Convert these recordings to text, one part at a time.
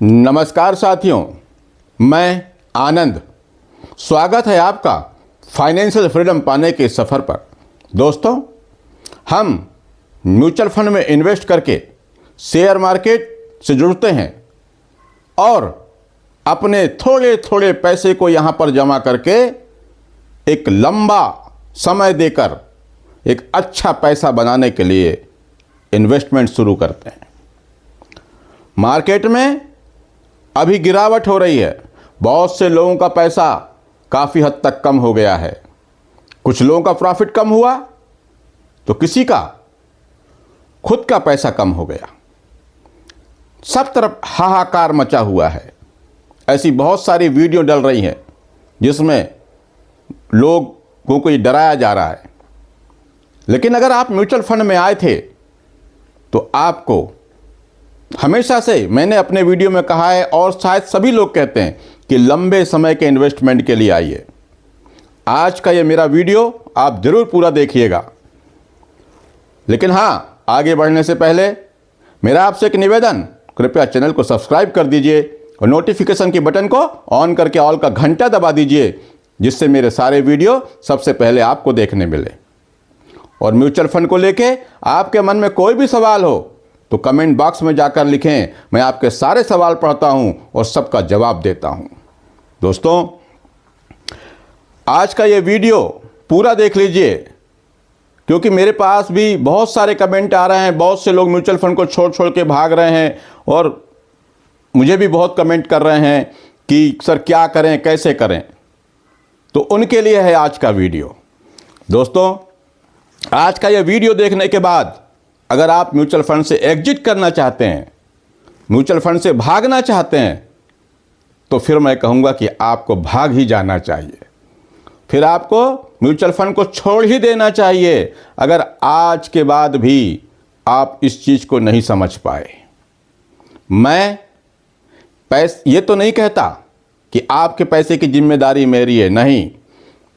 नमस्कार साथियों, मैं आनंद। स्वागत है आपका फाइनेंशियल फ्रीडम पाने के सफ़र पर। दोस्तों, हम म्यूचुअल फंड में इन्वेस्ट करके शेयर मार्केट से जुड़ते हैं और अपने थोड़े थोड़े पैसे को यहाँ पर जमा करके एक लंबा समय देकर एक अच्छा पैसा बनाने के लिए इन्वेस्टमेंट शुरू करते हैं। मार्केट में अभी गिरावट हो रही है। बहुत से लोगों का पैसा काफ़ी हद तक कम हो गया है। कुछ लोगों का प्रॉफिट कम हुआ तो किसी का खुद का पैसा कम हो गया। सब तरफ हाहाकार मचा हुआ है। ऐसी बहुत सारी वीडियो डल रही हैं जिसमें लोगों को ये डराया जा रहा है। लेकिन अगर आप म्यूचुअल फंड में आए थे तो आपको हमेशा से मैंने अपने वीडियो में कहा है और शायद सभी लोग कहते हैं कि लंबे समय के इन्वेस्टमेंट के लिए आइए। आज का ये मेरा वीडियो आप ज़रूर पूरा देखिएगा। लेकिन हाँ, आगे बढ़ने से पहले मेरा आपसे एक निवेदन, कृपया चैनल को सब्सक्राइब कर दीजिए और नोटिफिकेशन के बटन को ऑन करके ऑल का घंटा दबा दीजिए, जिससे मेरे सारे वीडियो सबसे पहले आपको देखने मिले। और म्यूचुअल फंड को लेके आपके मन में कोई भी सवाल हो तो कमेंट बॉक्स में जाकर लिखें। मैं आपके सारे सवाल पढ़ता हूं और सबका जवाब देता हूं। दोस्तों, आज का ये वीडियो पूरा देख लीजिए, क्योंकि मेरे पास भी बहुत सारे कमेंट आ रहे हैं। बहुत से लोग म्यूचुअल फंड को छोड़ छोड़ के भाग रहे हैं और मुझे भी बहुत कमेंट कर रहे हैं कि सर क्या करें, कैसे करें। तो उनके लिए है आज का वीडियो। दोस्तों, आज का ये वीडियो देखने के बाद अगर आप म्यूचुअल फंड से एग्जिट करना चाहते हैं, म्यूचुअल फंड से भागना चाहते हैं, तो फिर मैं कहूँगा कि आपको भाग ही जाना चाहिए। फिर आपको म्यूचुअल फंड को छोड़ ही देना चाहिए अगर आज के बाद भी आप इस चीज़ को नहीं समझ पाए। मैं ये तो नहीं कहता कि आपके पैसे की जिम्मेदारी मेरी है। नहीं,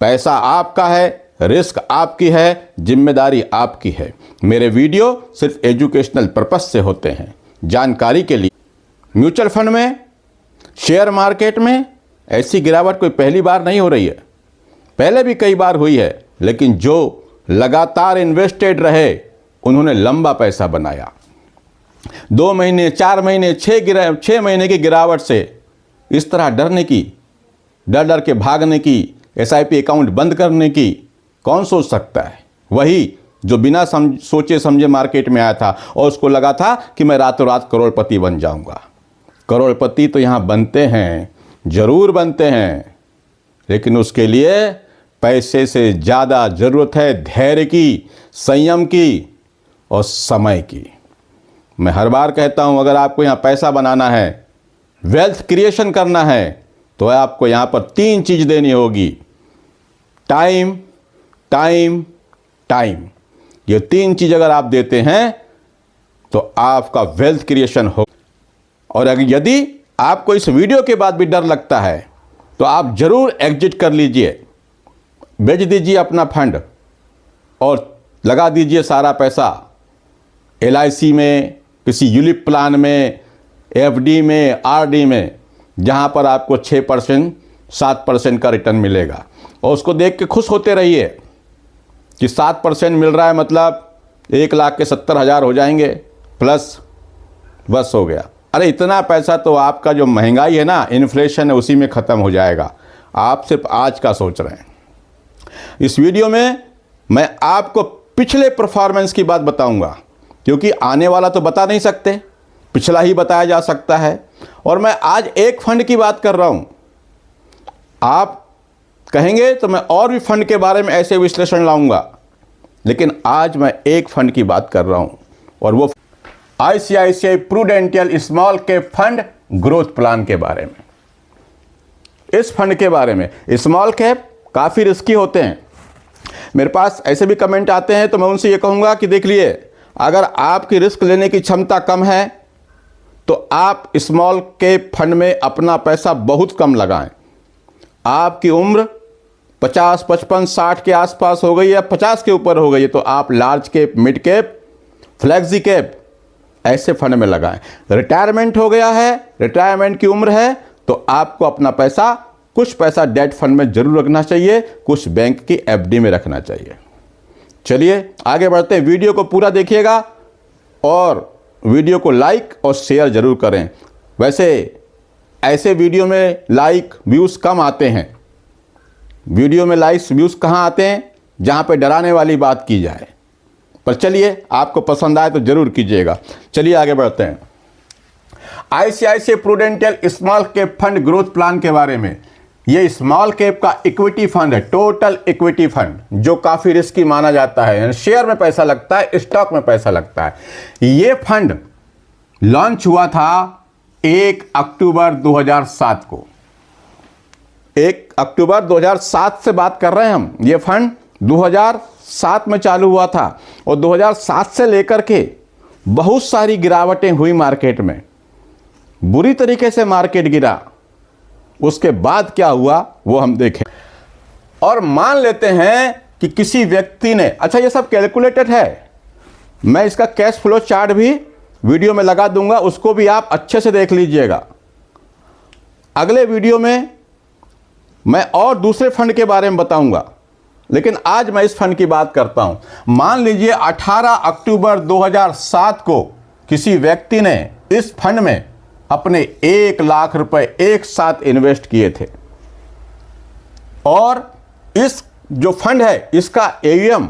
पैसा आपका है, रिस्क आपकी है, जिम्मेदारी आपकी है। मेरे वीडियो सिर्फ एजुकेशनल पर्पस से होते हैं, जानकारी के लिए। म्यूचुअल फंड में, शेयर मार्केट में ऐसी गिरावट कोई पहली बार नहीं हो रही है। पहले भी कई बार हुई है, लेकिन जो लगातार इन्वेस्टेड रहे उन्होंने लंबा पैसा बनाया। 2 महीने, 4 महीने, 6 महीने की गिरावट से इस तरह डरने की, डर डर के भागने की, SIP अकाउंट बंद करने की कौन सोच सकता है? वही जो बिना सोचे समझे मार्केट में आया था और उसको लगा था कि मैं रातों रात करोड़पति बन जाऊंगा। करोड़पति तो यहाँ बनते हैं, ज़रूर बनते हैं, लेकिन उसके लिए पैसे से ज़्यादा ज़रूरत है धैर्य की, संयम की और समय की। मैं हर बार कहता हूँ, अगर आपको यहाँ पैसा बनाना है, वेल्थ क्रिएशन करना है, तो आपको यहाँ पर 3 चीज़ देनी होगी। Time, time, time. ये 3 चीज़ अगर आप देते हैं तो आपका वेल्थ क्रिएशन हो। और अगर यदि आपको इस वीडियो के बाद भी डर लगता है तो आप ज़रूर एग्जिट कर लीजिए। बेच दीजिए अपना फंड और लगा दीजिए सारा पैसा LIC में, किसी यूलिप प्लान में, FD में, RD में, जहाँ पर आपको 6%, 7% का रिटर्न मिलेगा। और उसको देख के खुश होते रहिए कि 7% मिल रहा है, मतलब 1,70,000 हो जाएंगे प्लस, बस हो गया। अरे इतना पैसा तो आपका जो महंगाई है ना, इन्फ्लेशन है, उसी में ख़त्म हो जाएगा। आप सिर्फ आज का सोच रहे हैं। इस वीडियो में मैं आपको पिछले परफॉर्मेंस की बात बताऊंगा, क्योंकि आने वाला तो बता नहीं सकते, पिछला ही बताया जा सकता है। और मैं आज एक फंड की बात कर रहा हूं। आप कहेंगे तो मैं और भी फंड के बारे में ऐसे विश्लेषण लाऊंगा, लेकिन आज मैं एक फंड की बात कर रहा हूं और वो ICICI prudential small cap fund growth plan के बारे में। इस फंड के बारे में, स्मॉल कैप काफ़ी रिस्की होते हैं। मेरे पास ऐसे भी कमेंट आते हैं, तो मैं उनसे ये कहूँगा कि देख लिए, अगर आपकी रिस्क लेने की क्षमता कम है तो आप स्मॉल कैप फंड में अपना पैसा बहुत कम लगाएं। आपकी उम्र 50, 55, 60 के आसपास हो गई है, 50 के ऊपर हो गई है, तो आप large cap, mid cap, flexi cap ऐसे फंड में लगाएं। रिटायरमेंट हो गया है, रिटायरमेंट की उम्र है, तो आपको अपना पैसा, कुछ पैसा डेट फंड में जरूर रखना चाहिए, कुछ बैंक की एफडी में रखना चाहिए। चलिए आगे बढ़ते हैं। वीडियो को पूरा देखिएगा और वीडियो को लाइक और शेयर जरूर करें। वैसे ऐसे वीडियो में लाइक व्यूज़ कम आते हैं। वीडियो में लाइक्स व्यूज़ कहाँ आते हैं? जहाँ पे डराने वाली बात की जाए। पर चलिए, आपको पसंद आए तो जरूर कीजिएगा। चलिए आगे बढ़ते हैं। ICICI prudential small cap fund growth plan के बारे में। ये स्मॉल कैप का इक्विटी फंड है, टोटल इक्विटी फंड, जो काफ़ी रिस्की माना जाता है। शेयर में पैसा लगता है, स्टॉक में पैसा लगता है। ये फंड लॉन्च हुआ था 1 अक्टूबर 2007 को। 1 अक्टूबर 2007 से बात कर रहे हैं हम। ये फंड 2007 में चालू हुआ था और 2007 से लेकर के बहुत सारी गिरावटें हुई मार्केट में, बुरी तरीके से मार्केट गिरा। उसके बाद क्या हुआ वो हम देखें। और मान लेते हैं कि किसी व्यक्ति ने, अच्छा ये सब कैलकुलेटेड है, मैं इसका कैश फ्लो चार्ट भी वीडियो में लगा दूंगा, उसको भी आप अच्छे से देख लीजिएगा। अगले वीडियो में मैं और दूसरे फंड के बारे में बताऊंगा, लेकिन आज मैं इस फंड की बात करता हूं। मान लीजिए 18 अक्टूबर 2007 को किसी व्यक्ति ने इस फंड में अपने 1 लाख रुपए एक साथ इन्वेस्ट किए थे और इस जो फंड है इसका AUM,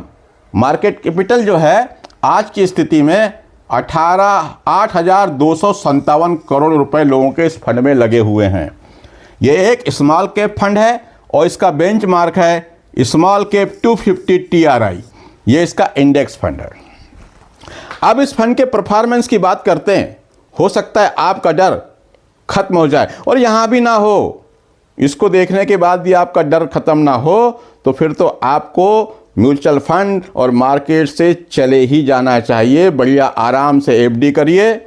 मार्केट कैपिटल जो है आज की स्थिति में 8,257 करोड़ रुपए लोगों के इस फंड में लगे हुए हैं। यह एक स्मॉल कैप फंड है और इसका बेंचमार्क है स्मॉल कैप 250 TRI। ये इसका इंडेक्स फंड है। अब इस फंड के परफॉर्मेंस की बात करते हैं। हो सकता है आपका डर खत्म हो जाए, और यहां भी ना हो, इसको देखने के बाद भी आपका डर खत्म ना हो, तो फिर तो आपको म्यूचुअल फंड और मार्केट से चले ही जाना चाहिए। बढ़िया आराम से एफडी करिए,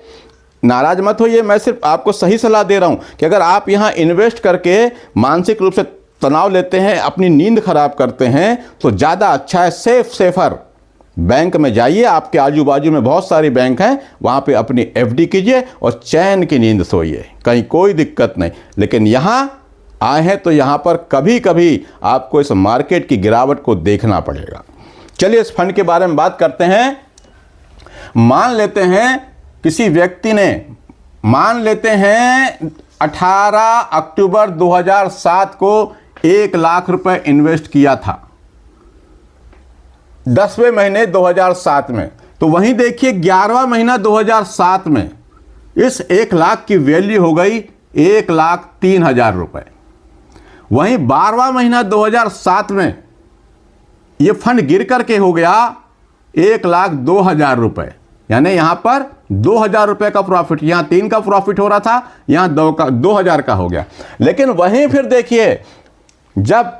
नाराज मत होइए। मैं सिर्फ आपको सही सलाह दे रहा हूं कि अगर आप यहां इन्वेस्ट करके मानसिक रूप से तनाव लेते हैं, अपनी नींद खराब करते हैं, तो ज़्यादा अच्छा है सेफर बैंक में जाइए। आपके आजू बाजू में बहुत सारी बैंक हैं, वहाँ पे अपनी एफडी कीजिए और चैन की नींद सोइए, कहीं कोई दिक्कत नहीं। लेकिन यहाँ आए हैं तो यहाँ पर कभी कभी आपको इस मार्केट की गिरावट को देखना पड़ेगा। चलिए इस फंड के बारे में बात करते हैं। मान लेते हैं किसी व्यक्ति ने, मान लेते हैं 18 अक्टूबर 2007 को 1 लाख रुपए इन्वेस्ट किया था 10वें महीने 2007 में। तो वहीं देखिए 11वां महीना 2007 में इस 1 लाख की वैल्यू हो गई 1,03,000 रुपए। वहीं 12वां महीना 2007 में ये फंड गिर करके हो गया 1,02,000 रुपए। यानी यहां पर 2,000 रुपए का प्रॉफिट, यहां 3 का प्रॉफिट हो रहा था, यहां 2,000 का हो गया। लेकिन वहीं फिर देखिए जब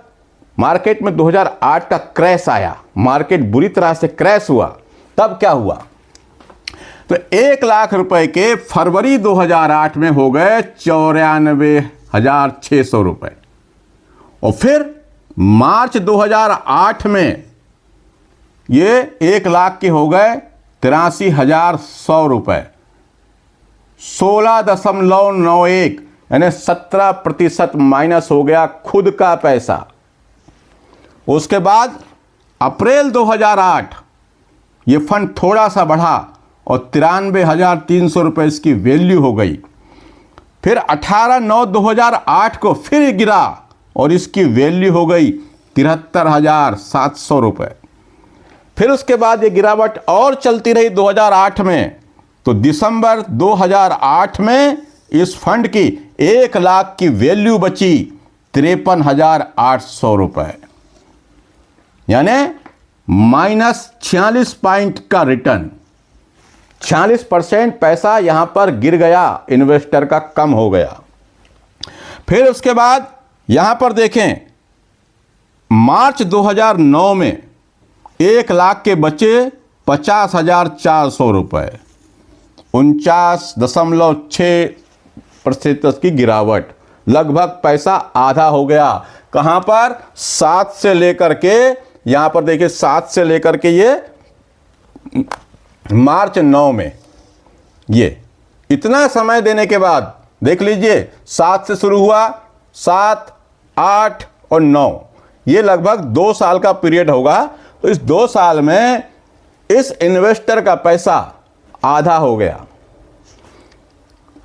मार्केट में 2008 का क्रैश आया, मार्केट बुरी तरह से क्रैश हुआ, तब क्या हुआ? तो 1 लाख रुपए के फरवरी 2008 में हो गए 94,600 रुपए, और फिर मार्च 2008 में ये 1 लाख के हो गए 83,100 रुपए, 16.91, यानी 17% माइनस हो गया खुद का पैसा। उसके बाद अप्रैल 2008 ये फंड थोड़ा सा बढ़ा और 93,300 रुपये इसकी वैल्यू हो गई। फिर 18/9/2008 को फिर गिरा और इसकी वैल्यू हो गई 73,700 रुपये। फिर उसके बाद ये गिरावट और चलती रही 2008 में, तो दिसंबर 2008 में इस फंड की 1 लाख की वैल्यू बची 53,800 रुपये, यानी -46 पॉइंट का रिटर्न। 46% पैसा यहां पर गिर गया, इन्वेस्टर का कम हो गया। फिर उसके बाद यहां पर देखें मार्च 2009 में 1 लाख के बचे 50,400 रुपये, 49.6% की गिरावट, लगभग पैसा आधा हो गया। कहां पर? 7 से लेकर के, यहां पर देखिए 7 से लेकर के ये मार्च 9 में ये इतना समय देने के बाद देख लीजिए 7 से शुरू हुआ, 7, 8 और 9, ये लगभग 2 साल का पीरियड होगा। तो इस 2 साल में इस इन्वेस्टर का पैसा आधा हो गया।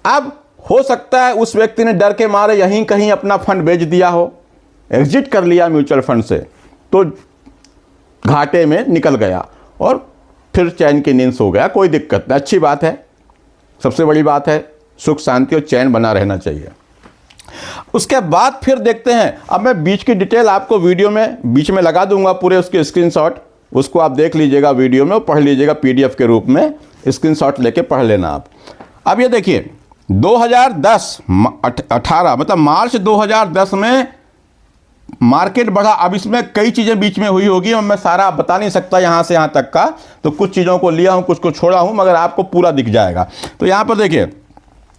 अब हो सकता है उस व्यक्ति ने डर के मारे यहीं कहीं अपना फंड बेच दिया हो, एग्जिट कर लिया म्यूचुअल फंड से, तो घाटे में निकल गया और फिर चैन की नींद सो गया। कोई दिक्कत नहीं, अच्छी बात है। सबसे बड़ी बात है सुख शांति और चैन बना रहना चाहिए। उसके बाद फिर देखते हैं, अब मैं बीच की डिटेल आपको वीडियो में बीच में लगा दूंगा, पूरे उसके स्क्रीनशॉट, उसको आप देख लीजिएगा वीडियो में और पढ़ लीजिएगा पीडीएफ के रूप में, स्क्रीनशॉट लेके पढ़ लेना आप। अब ये देखिए 2018 मतलब मार्च 2010 में मार्केट बढ़ा। अब इसमें कई चीज़ें बीच में हुई होगी और मैं सारा बता नहीं सकता यहाँ से यहाँ तक का, तो कुछ चीज़ों को लिया हूँ, कुछ को छोड़ा हूँ, मगर आपको पूरा दिख जाएगा। तो यहाँ पर देखिए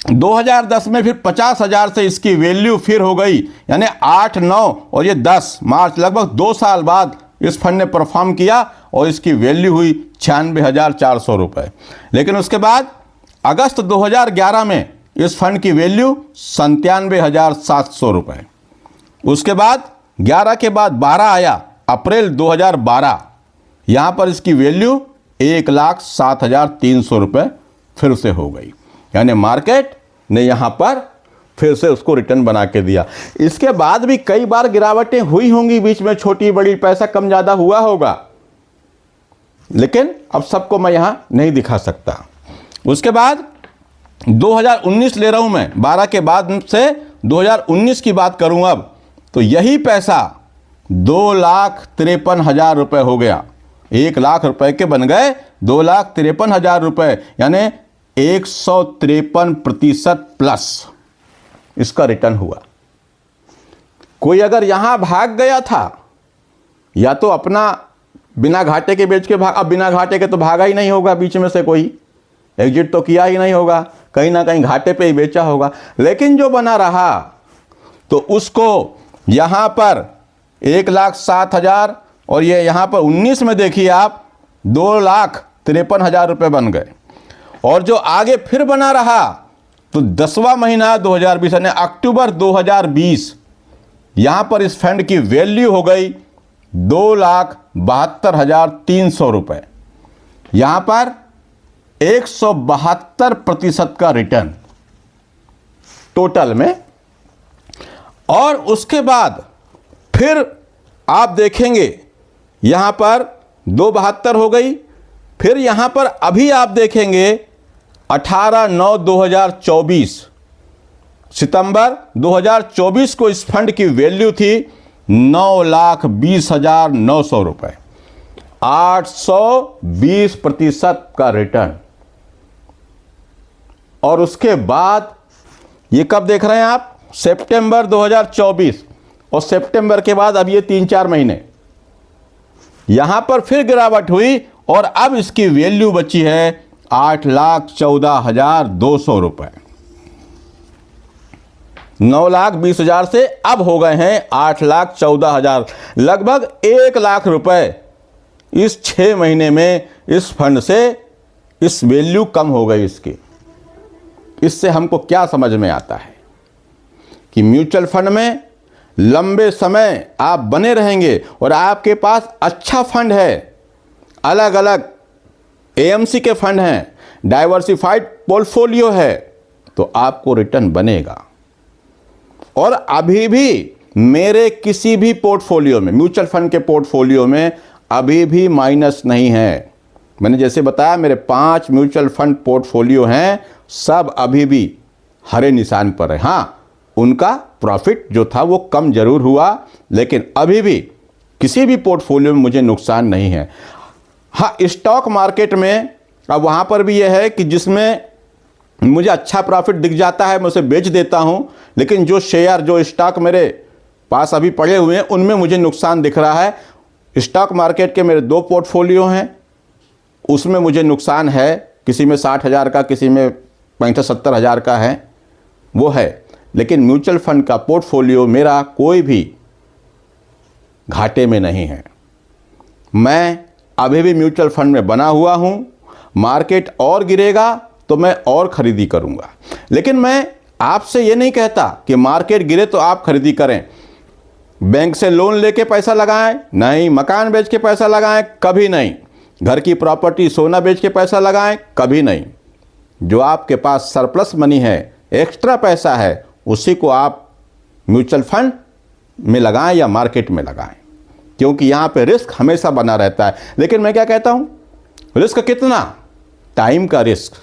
2010 में फिर 50,000 से इसकी वैल्यू फिर हो गई, यानी 8, 9 और ये 10 मार्च, लगभग 2 साल बाद इस फंड ने परफॉर्म किया और इसकी वैल्यू हुई 96,400 रुपये। लेकिन उसके बाद अगस्त 2011 में इस फंड की वैल्यू 97,700 रुपये। उसके बाद 11 के बाद 12 आया, अप्रैल 2012, यहाँ पर इसकी वैल्यू 1,07,300 रुपये फिर से हो गई। यानी मार्केट ने यहाँ पर फिर से उसको रिटर्न बना के दिया। इसके बाद भी कई बार गिरावटें हुई होंगी बीच में, छोटी बड़ी, पैसा कम ज़्यादा हुआ होगा, लेकिन अब सबको मैं यहाँ नहीं दिखा सकता। उसके बाद 2019 ले रहा हूँ मैं, 12 के बाद से 2019 की बात करूँ अब, तो यही पैसा 2,53,000 रुपये हो गया। 1 लाख रुपए के बन गए 2,53,000 रुपये, यानी 153% प्लस इसका रिटर्न हुआ। कोई अगर यहां भाग गया था, या तो अपना बिना घाटे के बेच के भाग, अब बिना घाटे के तो भागा ही नहीं होगा, बीच में से कोई एग्जिट तो किया ही नहीं होगा, कहीं ना कहीं घाटे पे ही बेचा होगा। लेकिन जो बना रहा तो उसको यहां पर 1,07,000 और ये यहां पर 19 में देखिए आप 2,53,000 रुपये बन गए। और जो आगे फिर बना रहा तो 10वां महीना 2020 यानी अक्टूबर 2020, यहां पर इस फंड की वैल्यू हो गई 2,72,300 रुपये। यहां पर 172% का रिटर्न टोटल में। और उसके बाद फिर आप देखेंगे यहां पर 272 हो गई। फिर यहां पर अभी आप देखेंगे 18/9/2024, सितंबर 2024 को इस फंड की वैल्यू थी 9,20,900 रुपये। 820% का रिटर्न। और उसके बाद ये कब देख रहे हैं आप, सितंबर 2024, और सितंबर के बाद अब ये 3-4 महीने, यहां पर फिर गिरावट हुई और अब इसकी वैल्यू बची है 8,14,200 रुपये। 9,20,000 से अब हो गए हैं 8,14,000, लगभग 1 लाख रुपए इस 6 महीने में इस फंड से इस वैल्यू कम हो गई इसकी। इससे हमको क्या समझ में आता है कि म्यूचुअल फंड में लंबे समय आप बने रहेंगे और आपके पास अच्छा फंड है, अलग अलग एएमसी के फंड हैं, डाइवर्सिफाइड पोर्टफोलियो है, तो आपको रिटर्न बनेगा। और अभी भी मेरे किसी भी पोर्टफोलियो में, म्यूचुअल फंड के पोर्टफोलियो में अभी भी माइनस नहीं है। मैंने जैसे बताया मेरे 5 म्यूचुअल फंड पोर्टफोलियो हैं, सब अभी भी हरे निशान पर है। हाँ, उनका प्रॉफिट जो था वो कम जरूर हुआ, लेकिन अभी भी किसी भी पोर्टफोलियो में मुझे नुकसान नहीं है। हाँ, स्टॉक मार्केट में अब वहाँ पर भी यह है कि जिसमें मुझे अच्छा प्रॉफिट दिख जाता है मैं उसे बेच देता हूँ, लेकिन जो शेयर, जो स्टॉक मेरे पास अभी पड़े हुए हैं उनमें मुझे नुकसान दिख रहा है। स्टॉक मार्केट के मेरे 2 पोर्टफोलियो हैं, उसमें मुझे नुकसान है, किसी में 60,000 का, किसी में 65-70,000 का है, वो है। लेकिन म्यूचुअल फंड का पोर्टफोलियो मेरा कोई भी घाटे में नहीं है। मैं अभी भी म्यूचुअल फंड में बना हुआ हूँ। मार्केट और गिरेगा तो मैं और ख़रीदी करूँगा। लेकिन मैं आपसे ये नहीं कहता कि मार्केट गिरे तो आप खरीदी करें, बैंक से लोन लेके पैसा लगाएं, नहीं, मकान बेच के पैसा लगाएं, कभी नहीं, घर की प्रॉपर्टी सोना बेच के पैसा लगाएं, कभी नहीं। जो आपके पास सरप्लस मनी है, एक्स्ट्रा पैसा है, उसी को आप म्यूचुअल फंड में लगाएं या मार्केट में लगाएं, क्योंकि यहाँ पे रिस्क हमेशा बना रहता है। लेकिन मैं क्या कहता हूँ, रिस्क कितना? टाइम का रिस्क।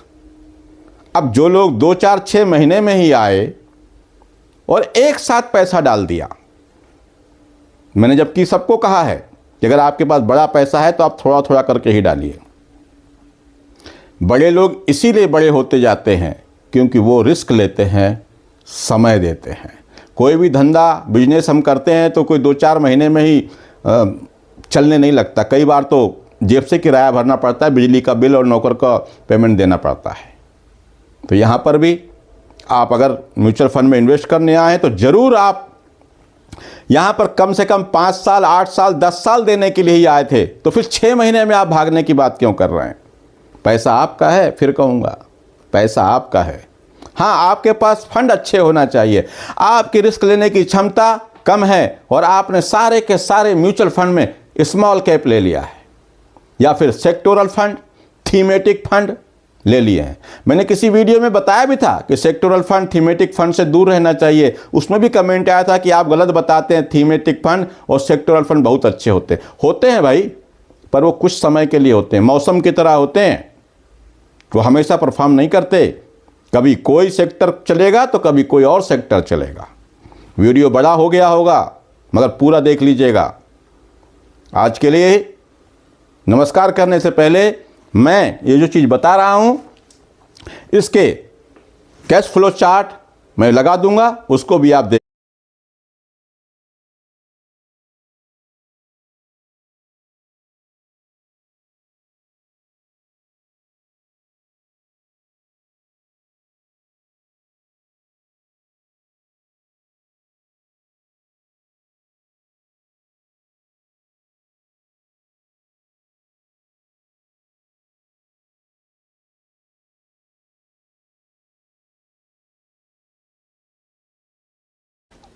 अब जो लोग 2, 4, 6 महीने में ही आए और एक साथ पैसा डाल दिया, मैंने जबकि सबको कहा है कि अगर आपके पास बड़ा पैसा है तो आप थोड़ा थोड़ा करके ही डालिए। बड़े लोग इसीलिए बड़े होते जाते हैं क्योंकि वो रिस्क लेते हैं, समय देते हैं। कोई भी धंधा बिजनेस हम करते हैं तो कोई 2-4 महीने में ही चलने नहीं लगता। कई बार तो जेब से किराया भरना पड़ता है, बिजली का बिल और नौकर का पेमेंट देना पड़ता है। तो यहाँ पर भी आप अगर म्यूचुअल फंड में इन्वेस्ट करने आए हैं तो ज़रूर आप यहाँ पर कम से कम 5 साल, 8 साल, 10 साल देने के लिए ही आए थे, तो फिर 6 महीने में आप भागने की बात क्यों कर रहे हैं? पैसा आपका है, फिर कहूँगा पैसा आपका है। हाँ, आपके पास फंड अच्छे होना चाहिए। आपकी रिस्क लेने की क्षमता कम है और आपने सारे के सारे म्यूचुअल फंड में स्मॉल कैप ले लिया है या फिर सेक्टोरल फंड, थीमेटिक फंड ले लिए हैं। मैंने किसी वीडियो में बताया भी था कि सेक्टोरल फंड, थीमेटिक फंड से दूर रहना चाहिए। उसमें भी कमेंट आया था कि आप गलत बताते हैं, थीमेटिक फंड और सेक्टोरल फंड बहुत अच्छे होते हैं भाई, पर वो कुछ समय के लिए होते हैं, मौसम की तरह होते हैं, वो हमेशा परफॉर्म नहीं करते। कभी कोई सेक्टर चलेगा तो कभी कोई और सेक्टर चलेगा। वीडियो बड़ा हो गया होगा मगर पूरा देख लीजिएगा। आज के लिए नमस्कार करने से पहले मैं ये जो चीज़ बता रहा हूँ इसके कैश फ्लो चार्ट मैं लगा दूंगा, उसको भी आप देख।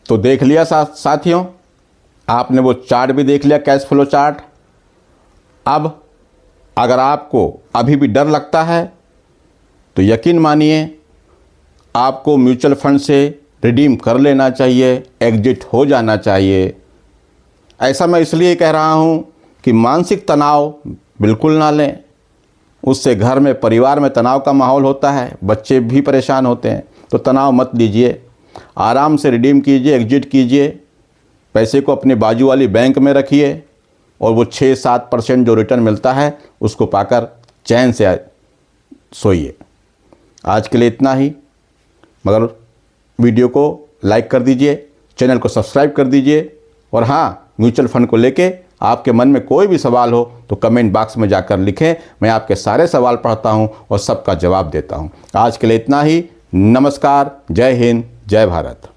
तो देख लिया साथियों, आपने वो चार्ट भी देख लिया, कैश फ्लो चार्ट। अब अगर आपको अभी भी डर लगता है तो यकीन मानिए आपको म्यूचुअल फंड से रिडीम कर लेना चाहिए, एग्जिट हो जाना चाहिए। ऐसा मैं इसलिए कह रहा हूँ कि मानसिक तनाव बिल्कुल ना लें, उससे घर में, परिवार में तनाव का माहौल होता है, बच्चे भी परेशान होते हैं। तो तनाव मत लीजिए, आराम से रिडीम कीजिए, एग्जिट कीजिए, पैसे को अपने बाजू वाली बैंक में रखिए और वो 6-7% जो रिटर्न मिलता है उसको पाकर चैन से सोइए। आज के लिए इतना ही, मगर वीडियो को लाइक कर दीजिए, चैनल को सब्सक्राइब कर दीजिए और हाँ, म्यूचुअल फंड को लेके आपके मन में कोई भी सवाल हो तो कमेंट बॉक्स में जाकर लिखें। मैं आपके सारे सवाल पढ़ता हूँ और सबका जवाब देता हूँ। आज के लिए इतना ही। नमस्कार, जय हिंद, जय भारत।